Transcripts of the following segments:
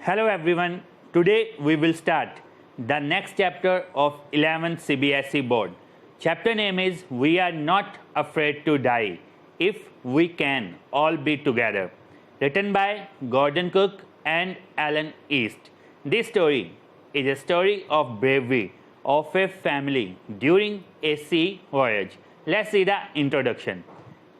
Hello everyone. Today we will start the next chapter of 11th CBSE board. Chapter name is We Are Not Afraid to Die If We Can All Be Together. Written by Gordon Cook and Alan East. This story is a story of bravery of a family during a sea voyage. Let's see the introduction.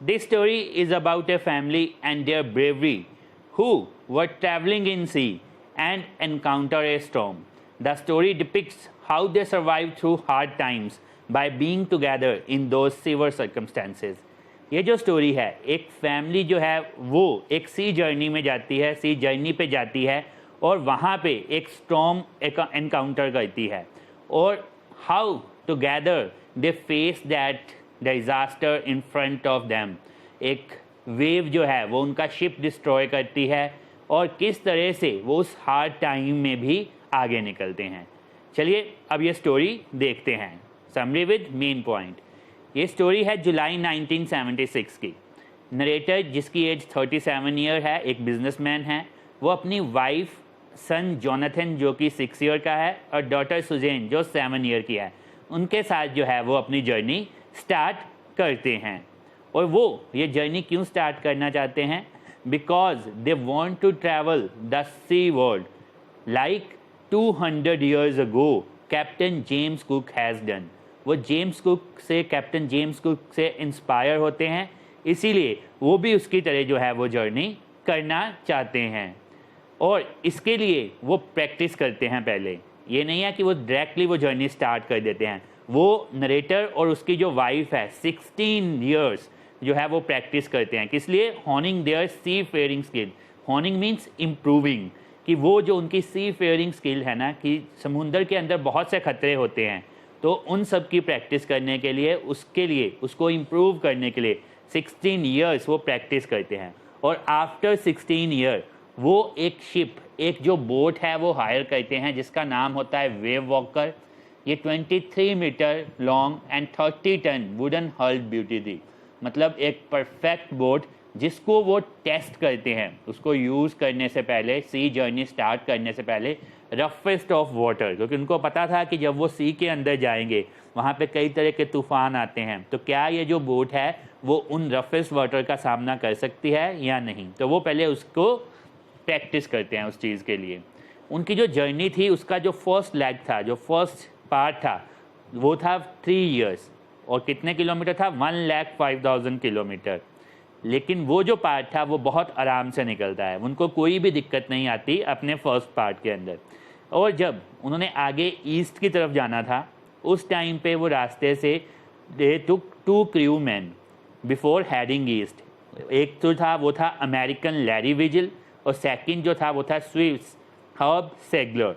This story is about a family and their bravery who were traveling in sea and encounter a storm. The story depicts how they survived through hard times by being together in those severe circumstances. ये जो story है, एक family जो है वो एक सी journey में जाती है, सी जर्नी पे जाती है और वहाँ पे एक स्टॉर्म एनकाउंटर करती है और how together they face that disaster in front of them. एक वेव जो है वो उनका शिप डिस्ट्रॉय करती है और किस तरह से वो उस हार्ड टाइम में भी आगे निकलते हैं. चलिए अब ये स्टोरी देखते हैं. Summary with main point. ये स्टोरी है जुलाई 1976 की. नरेटर जिसकी एज 37 ईयर है, एक बिजनेसमैन है. वो अपनी वाइफ, सन जोनाथन जो कि 6 ईयर का है और डॉटर सुजेन जो 7 ईयर की है, उनके साथ जो है वो अपनी जर्नी स्टार्ट करते हैं. और वो ये जर्नी क्यों स्टार्ट करना चाहते हैं? Because they want to travel the sea world like 200 years ago captain James Cook has done. वो जेम्स कुक से, कैप्टन जेम्स कुक से इंस्पायर होते हैं, इसीलिए वो भी उसकी तरह जो है वो जर्नी करना चाहते हैं. और इसके लिए वो प्रैक्टिस करते हैं पहले. ये नहीं है कि वो डायरेक्टली वो जर्नी स्टार्ट कर देते हैं. वो नरेटर और उसकी जो वाइफ है 16 years जो है वो प्रैक्टिस करते हैं. किस लिए? Honing their sea faring skill. Honing means improving, कि वो जो उनकी सी फेयरिंग स्किल है ना, कि समुंदर के अंदर बहुत से खतरे होते हैं, तो उन सब की प्रैक्टिस करने के लिए, उसके लिए, उसको इम्प्रूव करने के लिए 16 years वो प्रैक्टिस करते हैं. और आफ्टर 16 year वो एक शिप, एक जो बोट है वो हायर करते हैं जिसका नाम होता है वेव वॉकर. ये 23 metre long and 30 ton wooden hulled beauty थी. मतलब एक परफेक्ट बोट जिसको वो टेस्ट करते हैं, उसको यूज़ करने से पहले, सी जर्नी स्टार्ट करने से पहले रफेस्ट ऑफ वाटर, क्योंकि उनको पता था कि जब वो सी के अंदर जाएंगे वहाँ पे कई तरह के तूफ़ान आते हैं, तो क्या ये जो बोट है वो उन रफेस्ट वाटर का सामना कर सकती है या नहीं. तो वो पहले उसको प्रैक्टिस करते हैं उस चीज़ के लिए. उनकी जो जर्नी थी उसका जो फर्स्ट लेग था, जो फर्स्ट पार्ट था, वो था 3 years. और कितने किलोमीटर था? 1,05,000 किलोमीटर. लेकिन वो जो पार्ट था वो बहुत आराम से निकलता है, उनको कोई भी दिक्कत नहीं आती अपने फर्स्ट पार्ट के अंदर. और जब उन्होंने आगे ईस्ट की तरफ जाना था, उस टाइम पे वो रास्ते से दे टुक 2 crew man before heading east. एक तो था, वो था अमेरिकन लैरी विजिल, और सेकंड जो था वो था स्विस हर्ब सेगलर.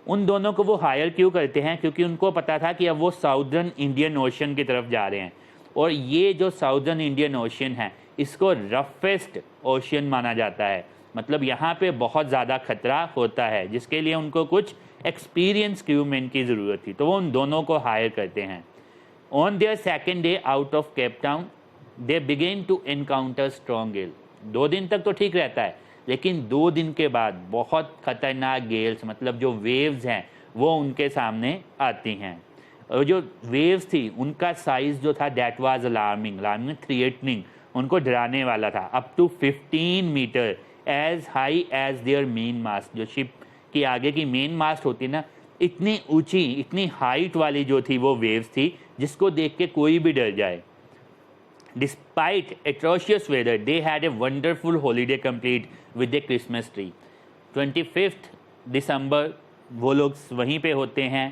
उन दोनों को वो हायर क्यों करते हैं? क्योंकि उनको पता था कि अब वो साउदर्न इंडियन ओशन की तरफ जा रहे हैं, और ये जो साउदर्न इंडियन ओशन है इसको रफेस्ट ओशन माना जाता है. मतलब यहाँ पे बहुत ज़्यादा खतरा होता है, जिसके लिए उनको कुछ एक्सपीरियंस क्रूमैन की ज़रूरत थी, तो वो उन दोनों को हायर करते हैं. On their second day out of Cape Town they begin to encounter strong gale. 2 दिन तक तो ठीक रहता है, लेकिन 2 दिन के बाद बहुत खतरनाक गेल्स, मतलब जो वेव्स हैं वो उनके सामने आती हैं. और जो वेव्स थी उनका साइज़ जो था दैट वाज अलार्मिंग, थ्रेटनिंग, उनको डराने वाला था. Up to 15 metre as high as their main mast. जो शिप की आगे की मेन मास्ट होती ना, इतनी ऊंची, इतनी हाइट वाली जो थी वो वेव्स थी, जिसको देख के कोई भी डर जाए. Despite atrocious weather, they had a wonderful holiday complete with a Christmas tree. 25th दिसंबर वो लोग वहीं पे होते हैं.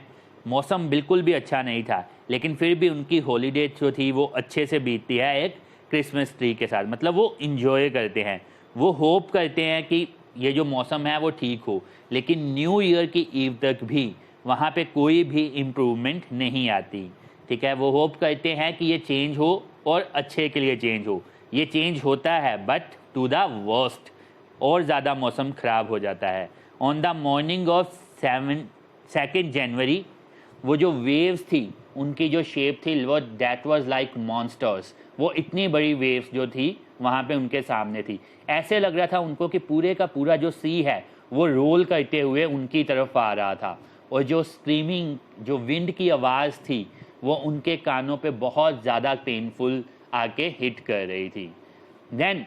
मौसम बिल्कुल भी अच्छा नहीं था, लेकिन फिर भी उनकी हॉलीडे जो थी वो अच्छे से बीतती है एक क्रिसमस ट्री के साथ. मतलब वो इंजॉय करते हैं, वो होप करते हैं कि ये जो मौसम है वो ठीक हो. लेकिन न्यू ईयर की ईव तक भी वहाँ पे कोई भी इम्प्रूवमेंट नहीं आती. ठीक है, वो होप करते हैं कि ये चेंज हो और अच्छे के लिए चेंज हो. ये चेंज होता है बट टू द वर्स्ट, और ज़्यादा मौसम ख़राब हो जाता है. ऑन द मॉर्निंग ऑफ 2 जनवरी वो जो वेव्स थी उनकी जो शेप थी वो दैट वाज लाइक मॉन्स्टर्स. वो इतनी बड़ी वेव्स जो थी वहाँ पे उनके सामने थी. ऐसे लग रहा था उनको कि पूरे का पूरा जो सी है वो रोल करते हुए उनकी तरफ आ रहा था, और जो स्क्रीमिंग, जो विंड की आवाज़ थी, वो उनके कानों पे बहुत ज़्यादा पेनफुल आके हिट कर रही थी। देन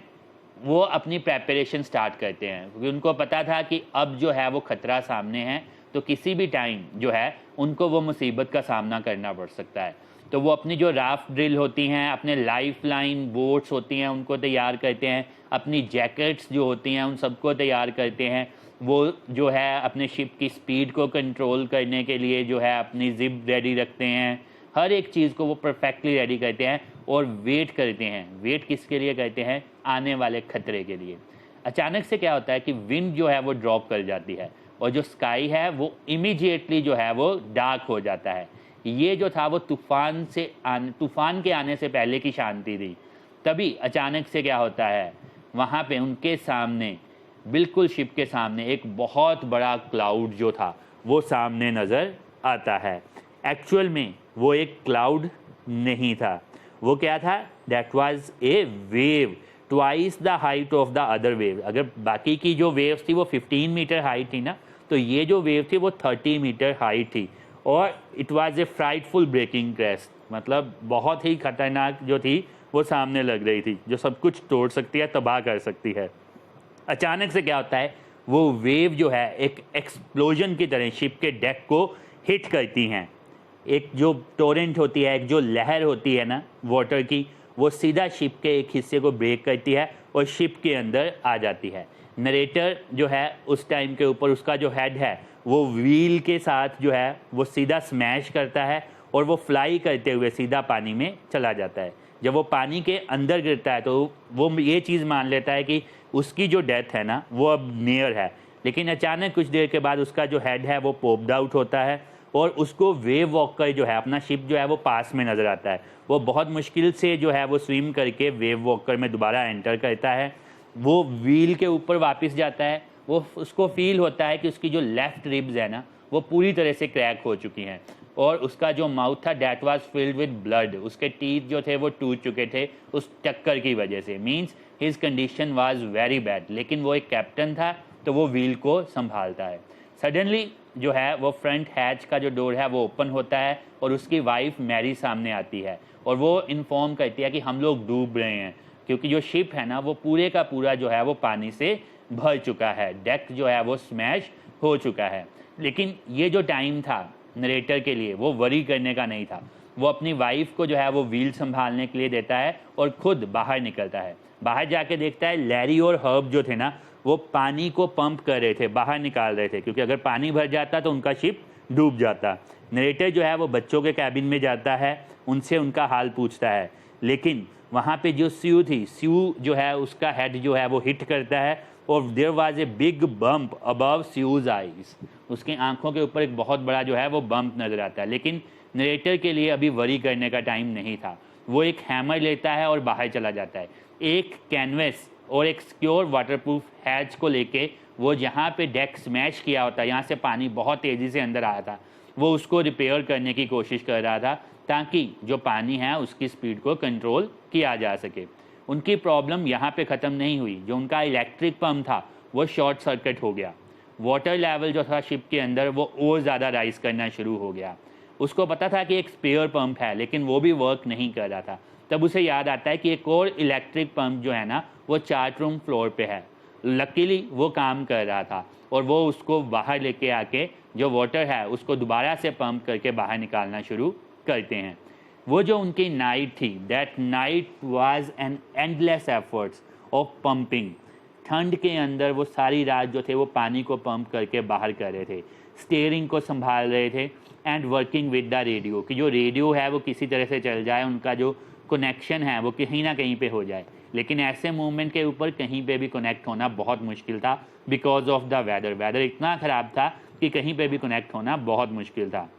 वो अपनी प्रेपरेशन स्टार्ट करते हैं, क्योंकि उनको पता था कि अब जो है वो ख़तरा सामने है, तो किसी भी टाइम जो है उनको वो मुसीबत का सामना करना पड़ सकता है। तो वो अपनी जो राफ्ट ड्रिल होती हैं, अपने लाइफ लाइन बोट्स होती हैं, उनको तैयार करते हैं, अपनी जैकेट्स जो होती हैं उन सबको तैयार करते हैं। वो जो है अपने शिप की स्पीड को कंट्रोल करने के लिए जो है अपनी जिप रेडी रखते हैं, हर एक चीज़ को वो परफेक्टली रेडी करते हैं और वेट करते हैं। वेट किसके लिए करते हैं? आने वाले खतरे के लिए। अचानक से क्या होता है कि विंड जो है वो ड्रॉप कर जाती है और जो स्काई है वो इमीडिएटली जो है वो डार्क हो जाता है। ये जो था वो तूफान के आने से पहले की शांति थी। तभी अचानक से क्या होता है, वहाँ पे उनके सामने, बिल्कुल शिप के सामने, एक बहुत बड़ा क्लाउड जो था वो सामने नज़र आता है। एक्चुअल में वो एक क्लाउड नहीं था, वो क्या था? That was a wave twice the height of the other wave. अगर बाकी की जो वेव थी वो 15 मीटर हाइट थी ना, तो ये जो वेव थी वो 30 मीटर हाइट थी। और it was a frightful breaking crest, मतलब बहुत ही खतरनाक जो थी वो सामने लग रही थी, जो सब कुछ तोड़ सकती है, तबाह कर सकती है। अचानक से क्या होता है, वो वेव जो है एक एक्सप्लोजन की तरह शिप के डेक को हिट करती हैं। एक जो टोरेंट होती है, एक जो लहर होती है ना वाटर की, वो सीधा शिप के एक हिस्से को ब्रेक करती है और शिप के अंदर आ जाती है। नरेटर जो है उस टाइम के ऊपर, उसका जो हेड है वो व्हील के साथ जो है वो सीधा स्मैश करता है और वो फ्लाई करते हुए सीधा पानी में चला जाता है। जब वो पानी के अंदर गिरता है तो वो ये चीज़ मान लेता है कि उसकी जो डेथ है ना वो अब नियर है, लेकिन अचानक कुछ देर के बाद उसका जो हेड है वो पॉप्ड आउट होता है और उसको वेव वॉकर जो है, अपना शिप जो है वो पास में नज़र आता है। वो बहुत मुश्किल से जो है वो स्विम करके वेव वॉकर में दोबारा एंटर करता है। वो व्हील के ऊपर वापस जाता है। वो उसको फील होता है कि उसकी जो लेफ़्ट रिब्स है ना वो पूरी तरह से क्रैक हो चुकी हैं और उसका जो माउथ था that was filled with blood, उसके टीथ जो थे वो टूट चुके थे उस टक्कर की वजह से। Means his condition was very bad. लेकिन वो एक कैप्टन था तो वो व्हील को संभालता है। सडनली जो है वो फ्रंट हैच का जो डोर है वो ओपन होता है और उसकी वाइफ मैरी सामने आती है और वो इन्फॉर्म करती है कि हम लोग डूब रहे हैं, क्योंकि जो शिप है ना वो पूरे का पूरा जो है वो पानी से भर चुका है, डेक जो है वो स्मैश हो चुका है। लेकिन ये जो टाइम था नरेटर के लिए वो वरी करने का नहीं था। वो अपनी वाइफ को जो है वो व्हील संभालने के लिए देता है और खुद बाहर निकलता है। बाहर जाके देखता है लैरी और हर्ब जो थे ना वो पानी को पंप कर रहे थे, बाहर निकाल रहे थे, क्योंकि अगर पानी भर जाता तो उनका शिप डूब जाता। नरेटर जो है वो बच्चों के कैबिन में जाता है, उनसे उनका हाल पूछता है, लेकिन वहाँ पे जो स्यू थी, स्यू जो है उसका हेड जो है वो हिट करता है और there was a big bump above Sue's eyes. उसकी आंखों के ऊपर एक बहुत बड़ा जो है वो बम्प नज़र आता है। लेकिन नरेटर के लिए अभी वरी करने का टाइम नहीं था। वो एक हैमर लेता है और बाहर चला जाता है। एक कैनवस और एक सिक्योर वाटरप्रूफ हैच को लेके वो जहाँ पे डेक स्मैश किया होता है, यहाँ से पानी बहुत तेज़ी से अंदर आया था, वो उसको रिपेयर करने की कोशिश कर रहा था ताकि जो पानी है उसकी स्पीड को कंट्रोल किया जा सके। उनकी प्रॉब्लम यहाँ पे ख़त्म नहीं हुई। जो उनका इलेक्ट्रिक पंप था वो शॉर्ट सर्किट हो गया। वाटर लेवल जो था शिप के अंदर वो और ज़्यादा राइज करना शुरू हो गया। उसको पता था कि एक स्पेयर पंप है, लेकिन वो भी वर्क नहीं कर रहा था। तब उसे याद आता है कि एक और इलेक्ट्रिक पंप जो है ना वो 4 रूम फ्लोर पे है। लकीली वो काम कर रहा था और वो उसको बाहर लेके आके जो वाटर है उसको दोबारा से पंप करके बाहर निकालना शुरू करते हैं। वो जो उनकी नाइट थी, that night was an endless efforts of pumping. ठंड के अंदर वो सारी रात जो थे वो पानी को पंप करके बाहर कर रहे थे, स्टीयरिंग को संभाल रहे थे and working with the radio, कि जो रेडियो है वो किसी तरह से चल जाए, उनका जो कनेक्शन है वो कहीं ना कहीं पे हो जाए। लेकिन ऐसे मूवमेंट के ऊपर कहीं पे भी कनेक्ट होना बहुत मुश्किल था because of the weather. Weather इतना ख़राब था कि कहीं पे भी कनेक्ट होना बहुत मुश्किल था।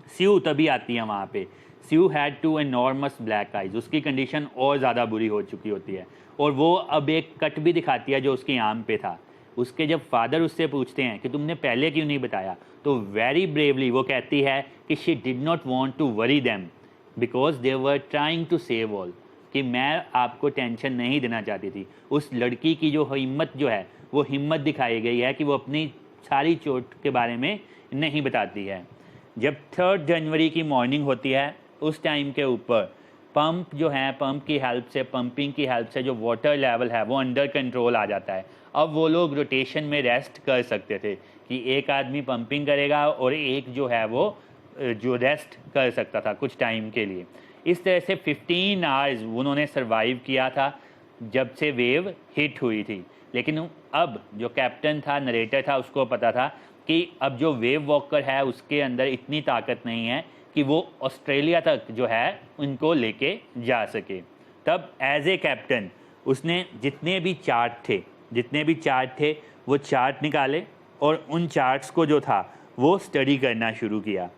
स्यू तभी आती है वहाँ पे। Sue had two enormous black eyes. उसकी कंडीशन और ज़्यादा बुरी हो चुकी होती है और वो अब एक कट भी दिखाती है जो उसकी आम पे था। उसके जब फादर उससे पूछते हैं कि तुमने पहले क्यों नहीं बताया, तो वेरी ब्रेवली वो कहती है कि she did not want to worry them because they were trying to save all, कि मैं आपको टेंशन नहीं देना चाहती थी। उस लड़की की जो हिम्मत जो है वो हिम्मत दिखाई गई है कि वो अपनी सारी चोट के बारे में नहीं बताती है। जब 3 जनवरी की मॉर्निंग होती है उस टाइम के ऊपर पंप जो है, पंप की हेल्प से, पंपिंग की हेल्प से जो वाटर लेवल है वो अंडर कंट्रोल आ जाता है। अब वो लोग रोटेशन में रेस्ट कर सकते थे कि एक आदमी पंपिंग करेगा और एक जो है वो जो रेस्ट कर सकता था कुछ टाइम के लिए। इस तरह से 15 आवर्स उन्होंने सरवाइव किया था जब से वेव हिट हुई थी। लेकिन अब जो कैप्टन था, नरेटर था, उसको पता था कि अब जो वेव वॉकर है उसके अंदर इतनी ताकत नहीं है कि वो ऑस्ट्रेलिया तक जो है उनको लेके जा सके। तब एज ए कैप्टन उसने जितने भी चार्ट थे वो चार्ट निकाले और उन चार्ट्स को जो था वो स्टडी करना शुरू किया।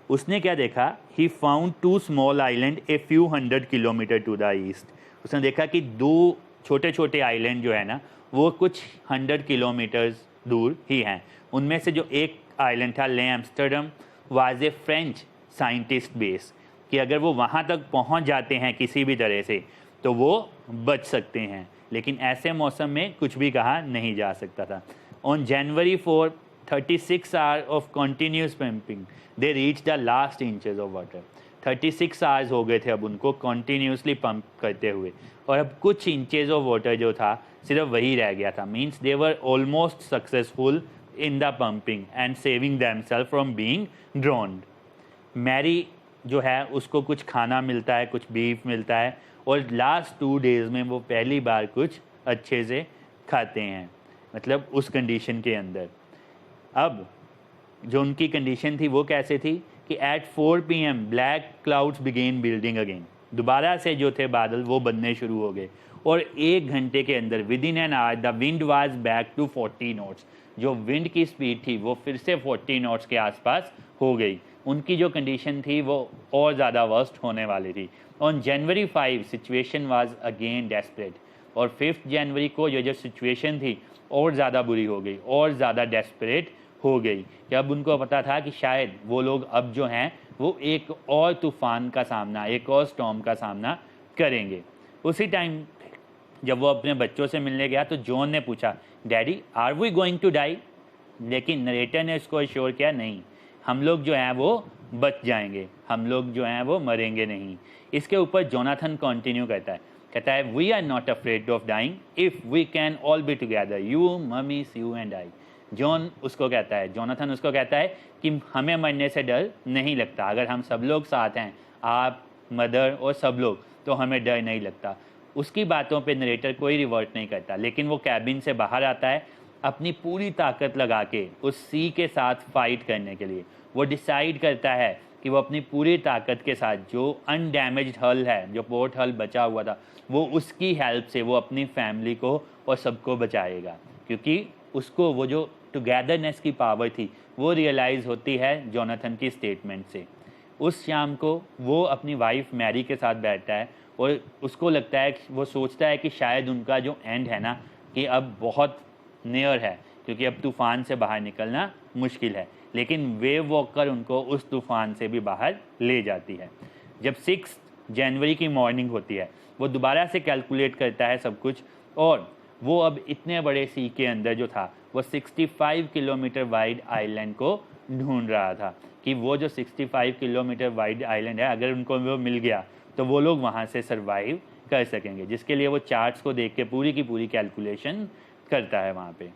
उसने क्या देखा, he found 2 small island a few 100 kilometre to the east. उसने देखा कि 2 छोटे छोटे आइलैंड जो है ना वो कुछ 100 किलोमीटर्स दूर ही हैं। उनमें से जो एक आइलैंड था ले Amsterdam was a French scientist base, कि अगर वो वहाँ तक पहुँच जाते हैं किसी भी तरह से तो वो बच सकते हैं। लेकिन ऐसे मौसम में कुछ भी कहा नहीं जा सकता था। On January 4, 36 hour of continuous pumping they reach the last inches of water. 36 hours हो गए थे अब उनको कंटिन्यूसली पंप करते हुए, और अब कुछ इंचेस ऑफ वाटर जो था सिर्फ वही रह गया था। Means they were almost successful in the pumping and saving themselves from being drowned. Mary जो है उसको कुछ खाना मिलता है, कुछ बीफ मिलता है, और लास्ट 2 डेज़ में वो पहली बार कुछ अच्छे से खाते हैं, मतलब उस कंडीशन के अंदर। अब जो उनकी कंडीशन थी वो कैसे थी कि at 4 PM black clouds began building again. दोबारा से जो थे बादल वो बनने शुरू हो गए, और 1 घंटे के अंदर within an hour the wind was back to 40 knots. जो विंड की स्पीड थी वो फिर से 40 नॉट्स के आसपास हो गई। उनकी जो कंडीशन थी वो और ज़्यादा वर्स्ट होने वाली थी। On January 5 situation was again desperate, और 5 जनवरी को ये जो सिचुएशन थी और ज़्यादा बुरी हो गई, और ज़्यादा डेस्परेट हो गई, कि अब उनको पता था कि शायद वो लोग अब जो हैं वो एक और तूफ़ान का सामना, एक और स्टॉर्म का सामना करेंगे। उसी टाइम जब वो अपने बच्चों से मिलने गया तो जॉन ने पूछा, daddy are we going to die? लेकिन नरेटर ने उसको एश्योर किया, नहीं, हम लोग जो हैं वो बच जाएंगे, हम लोग जो हैं वो मरेंगे नहीं। इसके ऊपर जोनाथन कंटिन्यू कहता है we are not afraid of dying if we can all be together, you mummy you and I. Jonathan उसको कहता है कि हमें मरने से डर नहीं लगता, अगर हम सब लोग साथ हैं, आप, मदर और सब लोग, तो हमें डर नहीं लगता। उसकी बातों पे नरेटर कोई रिवर्ट नहीं करता, लेकिन वो कैबिन से बाहर आता है अपनी पूरी ताकत लगा के उस सी के साथ फाइट करने के लिए। वो डिसाइड करता है कि वो अपनी पूरी ताकत के साथ जो अनडैमेज्ड हल है, जो पोर्ट हल बचा हुआ था, वो उसकी हेल्प से वो अपनी फैमिली को और सबको बचाएगा, क्योंकि उसको वो जो टुगेदरनेस की पावर थी वो रियलाइज़ होती है जोनाथन की स्टेटमेंट से। उस शाम को वो अपनी वाइफ मैरी के साथ बैठता है और उसको लगता है, वो सोचता है कि शायद उनका जो एंड है ना कि अब बहुत नियर है, क्योंकि अब तूफ़ान से बाहर निकलना मुश्किल है। लेकिन वेव वॉकर उनको उस तूफ़ान से भी बाहर ले जाती है। जब 6 जनवरी की मॉर्निंग होती है वो दोबारा से कैलकुलेट करता है सब कुछ, और वो अब इतने बड़े सी के अंदर जो था वो 65 किलोमीटर वाइड आइलैंड को ढूंढ रहा था, कि वो जो 65 किलोमीटर वाइड आइलैंड है अगर उनको वो मिल गया तो वो लोग वहाँ से सर्वाइव कर सकेंगे, जिसके लिए वो चार्ट्स को देख के पूरी की पूरी कैलकुलेशन करता है वहाँ पे।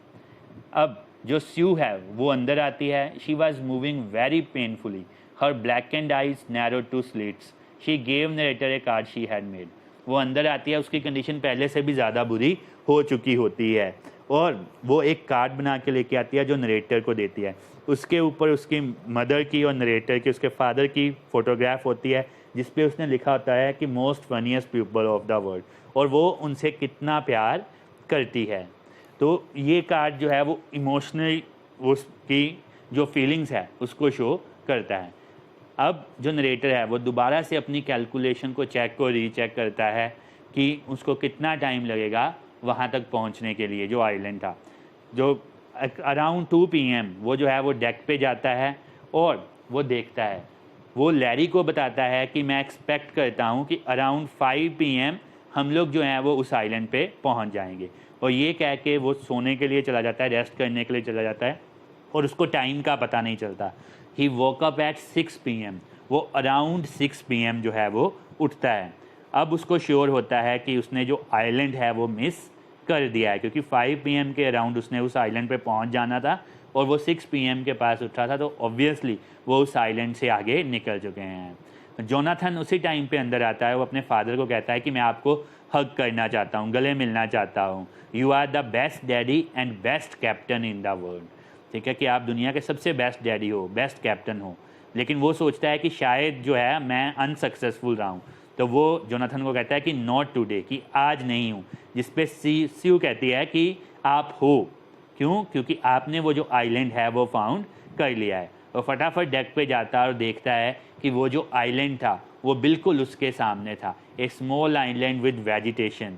अब जो स्यू है वो अंदर आती है। She was moving very painfully, her black and eyes narrow two slits, she gave narrator A card she had made. वो अंदर आती है, उसकी कंडीशन पहले से भी ज़्यादा बुरी हो चुकी होती है, और वो एक कार्ड बना के लेके आती है जो नरेटर को देती है। उसके ऊपर उसकी मदर की और नरेटर की, उसके फादर की फ़ोटोग्राफ होती है, जिस पे उसने लिखा होता है कि most funniest people of the world, और वो उनसे कितना प्यार करती है। तो ये कार्ड जो है वो इमोशनली उसकी जो फीलिंग्स है उसको शो करता है। अब जो नरेटर है वो दोबारा से अपनी कैलकुलेशन को रीचेक करता है कि उसको कितना टाइम लगेगा वहाँ तक पहुँचने के लिए, जो आइलैंड था। जो अराउंड 2 PM वो जो है वो डेक पे जाता है और वो देखता है, वो लैरी को बताता है कि मैं एक्सपेक्ट करता हूँ कि अराउंड 5 PM हम लोग जो हैं वो उस आइलैंड पे पहुँच जाएंगे। और ये कह के वो सोने के लिए चला जाता है, रेस्ट करने के लिए चला जाता है और उसको टाइम का पता नहीं चलता। ही वोक अप एट 6 PM, वो अराउंड 6 PM जो है वो उठता है। अब उसको श्योर होता है कि उसने जो आइलैंड है वो मिस कर दिया है, क्योंकि 5 PM के अराउंड उसने उस आइलैंड पे पहुंच जाना था और वो 6 PM के पास उठा था, तो ऑब्वियसली वो उस आइलैंड से आगे निकल चुके हैं। जोनाथन उसी टाइम पे अंदर आता है, वो अपने फादर को कहता है कि मैं आपको हग करना चाहता हूँ, गले मिलना चाहता हूँ। You are the best daddy and best captain in the world. ठीक है कि आप दुनिया के सबसे बेस्ट डैडी हो, बेस्ट कैप्टन हो। लेकिन वो सोचता है कि शायद जो है मैं अनसक्सेसफुल रहा हूँ, तो वो जोनाथन को कहता है कि नॉट टुडे, कि आज नहीं हूँ। जिस पे स्यू कहती है कि आप हो। क्यों? क्योंकि आपने वो जो आइलैंड है वो फाउंड कर लिया है। और फटाफट डेक पे जाता है और देखता है कि वो जो आइलैंड था वो बिल्कुल उसके सामने था, ए स्मॉल आइलैंड विद वेजिटेशन।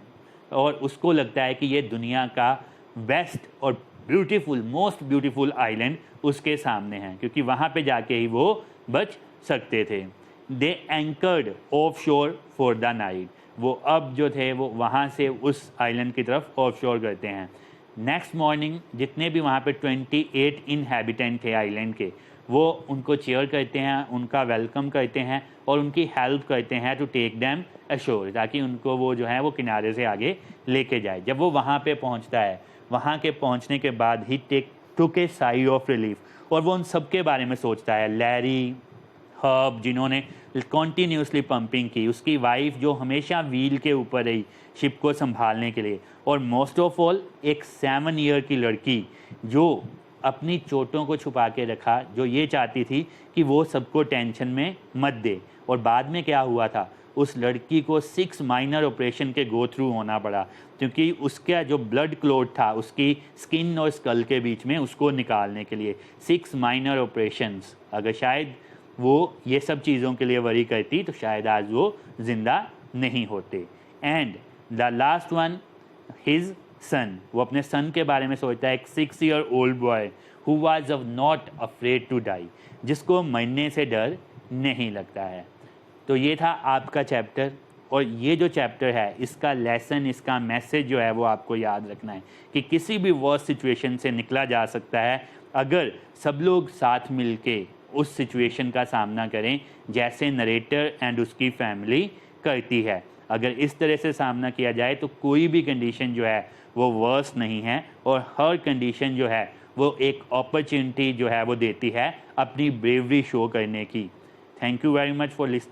और उसको लगता है कि ये दुनिया का बेस्ट और ब्यूटीफुल, मोस्ट ब्यूटीफुल आइलैंड उसके सामने है, क्योंकि वहाँ पे जाके ही वो बच सकते थे। दे एंकर्ड ऑफ शोर फॉर द नाइट। वो अब जो थे वो वहाँ से उस आइलैंड की तरफ ऑफ शोर करते हैं। नेक्स्ट मॉर्निंग जितने भी वहाँ पे 28 इनहैबिटेंट थे आइलैंड के, वो उनको चेयर करते हैं, उनका वेलकम करते हैं और उनकी हेल्प करते हैं टू टेक दैम अशोर, ताकि उनको वो जो है वो किनारे से आगे लेके जाए। जब वो वहाँ पे पहुँचता है, वहाँ के पहुँचने के बाद ही टुक ए साई ऑफ रिलीफ, और वो उन सब के बारे में सोचता है। लैरी, हर्ब जिन्होंने कॉन्टीन्यूसली पंपिंग की, उसकी वाइफ जो हमेशा व्हील के ऊपर रही शिप को संभालने के लिए, और मोस्ट ऑफ ऑल एक 7 ईयर की लड़की जो अपनी चोटों को छुपा के रखा, जो ये चाहती थी कि वो सबको टेंशन में मत दे। और बाद में क्या हुआ था, उस लड़की को 6 माइनर ऑपरेशन के गो थ्रू होना पड़ा, क्योंकि उसका जो ब्लड क्लॉट था उसकी स्किन और स्कल के बीच में, उसको निकालने के लिए 6 माइनर ऑपरेशंस। अगर शायद वो ये सब चीज़ों के लिए वरी करती तो शायद आज वो ज़िंदा नहीं होते। And the last one, his son, वो अपने सन के बारे में सोचता है। एक 6 year old boy who was not afraid to die, जिसको मरने से डर नहीं लगता है। तो ये था आपका चैप्टर, और ये जो चैप्टर है इसका लेसन, इसका मैसेज जो है वो आपको याद रखना है कि किसी भी वर्स्ट सिचुएशन से निकला जा सकता है अगर सब लोग साथ मिलके उस सिचुएशन का सामना करें, जैसे नरेटर एंड उसकी फैमिली करती है। अगर इस तरह से सामना किया जाए तो कोई भी कंडीशन जो है वो वर्स्ट नहीं है, और हर कंडीशन जो है वो एक अपॉर्चुनिटी जो है वो देती है अपनी ब्रेवरी शो करने की। Thank you very much for listening.